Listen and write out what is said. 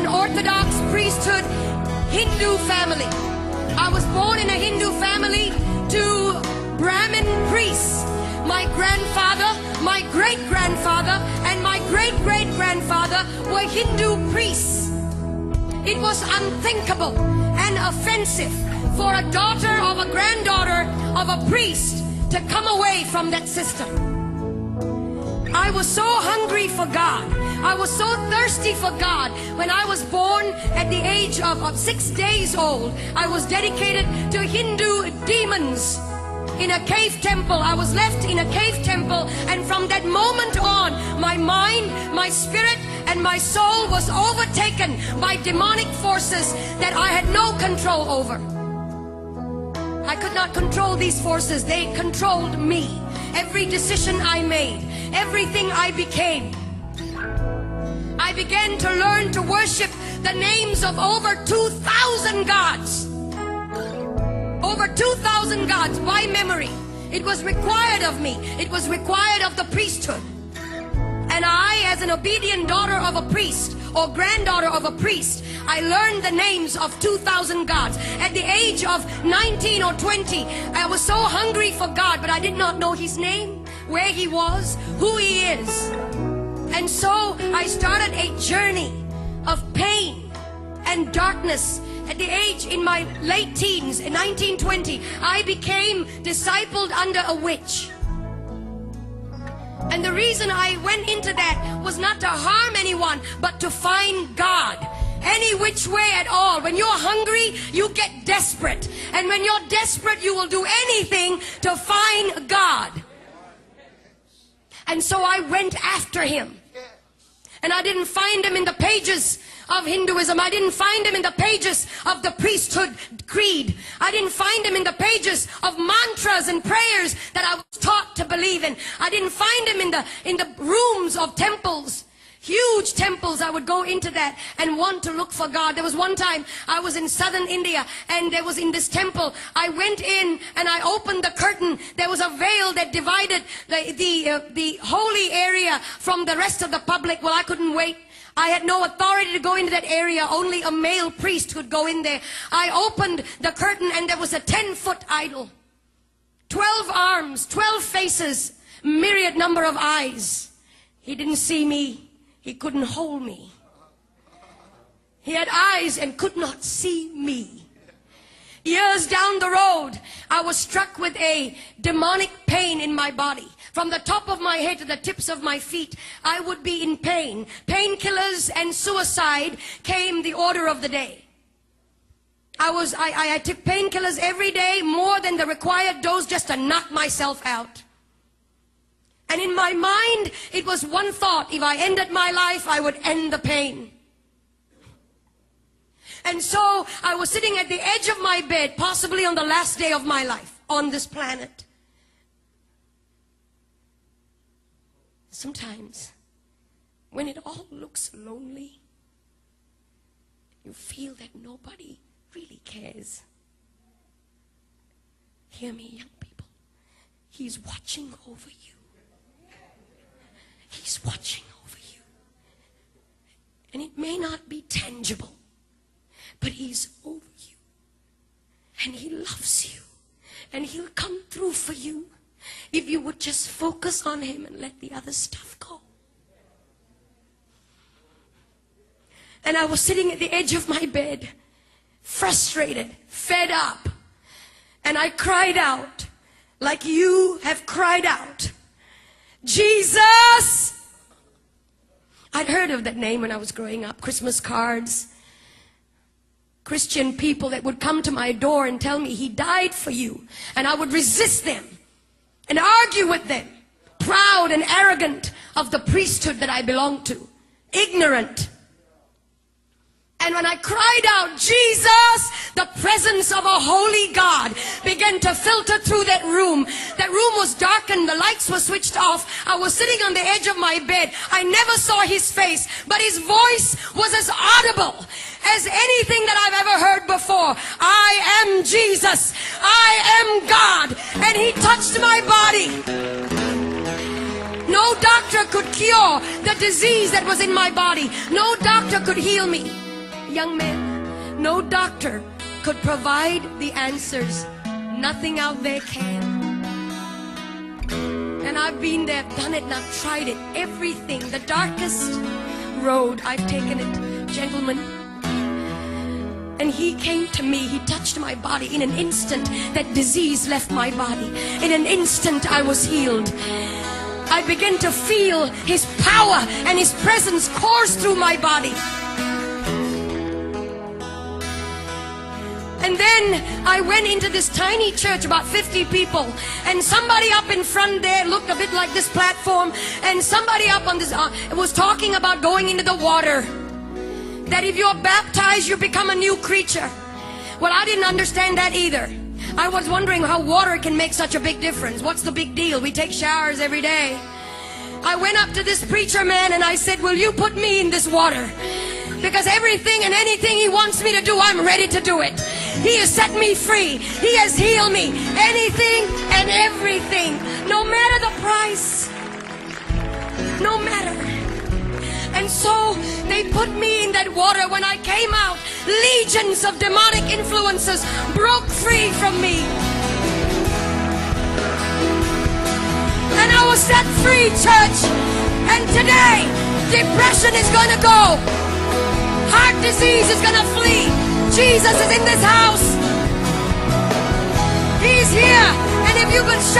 an Orthodox priesthood Hindu family. I was born in a Hindu family to Brahmin priests. My grandfather, my great-grandfather, and my great-great-grandfather were Hindu priests. It was unthinkable and offensive for a daughter of a granddaughter of a priest to come away from that system. I was so hungry for God. I was so thirsty for God. When I was born at the age of 6 days old, I was dedicated to Hindu demons in a cave temple. I was left in a cave temple, and from that moment on, my mind, my spirit, and my soul was overtaken by demonic forces that I had no control over. I could not control these forces. They controlled me. Every decision I made, everything I became. I began to learn to worship the names of over 2,000 gods. Over 2,000 gods by memory. It was required of me. It was required of the priesthood. And I, as an obedient daughter of a priest or granddaughter of a priest, I learned the names of 2,000 gods. At the age of 19 or 20, I was so hungry for God, but I did not know His name, where He was, who He is. And so I started a journey of pain and darkness. At the age, in my late teens, in 1920, I became discipled under a witch. And the reason I went into that was not to harm anyone, but to find God. Any which way at all. When you're hungry, you get desperate. And when you're desperate, you will do anything to find God. And so I went after Him. And I didn't find Him in the pages of Hinduism. I didn't find Him in the pages of the priesthood creed. I didn't find Him in the pages of mantras and prayers that I was taught to believe in. I didn't find Him in the rooms of temples. Huge temples. I would go into that and want to look for God. There was one time I was in southern India, and there was in this temple, I went in and I opened the curtain. There was a veil that divided the holy area from the rest of the public. Well, I couldn't wait. I had no authority to go into that area. Only a male priest could go in there. I opened the curtain, and there was a 10-foot idol. 12 arms, 12 faces, myriad number of eyes. He didn't see me. He couldn't hold me. He had eyes and could not see me. Years down the road, I was struck with a demonic pain in my body. From the top of my head to the tips of my feet, I would be in pain. Painkillers and suicide came the order of the day. I took painkillers every day, more than the required dose, just to knock myself out. And in my mind, it was one thought: if I ended my life, I would end the pain. And so I was sitting at the edge of my bed, possibly on the last day of my life on this planet. Sometimes, when it all looks lonely, you feel that nobody really cares. Hear me, young people. He's watching over you. He's watching over you. And it may not be tangible, but He's over you. And He loves you. And He'll come through for you if you would just focus on Him and let the other stuff go. And I was sitting at the edge of my bed, frustrated, fed up. And I cried out like you have cried out. Jesus! I'd heard of that name when I was growing up. Christmas cards. Christian people that would come to my door and tell me He died for you. And I would resist them and argue with them. Proud and arrogant of the priesthood that I belonged to. Ignorant. And when I cried out, Jesus, the presence of a holy God began to filter through that room. That room was darkened. The lights were switched off. I was sitting on the edge of my bed. I never saw His face, but His voice was as audible as anything that I've ever heard before. I am Jesus. I am God. And He touched my body. No doctor could cure the disease that was in my body. No doctor could heal me. young man, no doctor could provide the answers. Nothing out there can. And I've been there, done it, and I've tried it. Everything, the darkest road, I've taken it, gentlemen. And he came to me, he touched my body. In an instant, that disease left my body. In an instant, I was healed. I began to feel his power and his presence course through my body. And then I went into this tiny church, about 50 people, and somebody up in front there looked a bit like this platform, and somebody up on this was talking about going into the water, that if you're baptized you become a new creature. Well, I didn't understand that either. I was wondering how water can make such a big difference. What's the big deal? We take showers every day. I went up to this preacher man and I said, will you put me in this water? Because everything and anything he wants me to do, I'm ready to do it. He has set me free. He has healed me. Anything and everything. No matter the price. No matter. And so they put me in that water. When I came out, legions of demonic influences broke free from me. And I was set free, church. And today, depression is going to go. Heart disease is going to flee. Jesus is in this house. He's here. And if you could shout.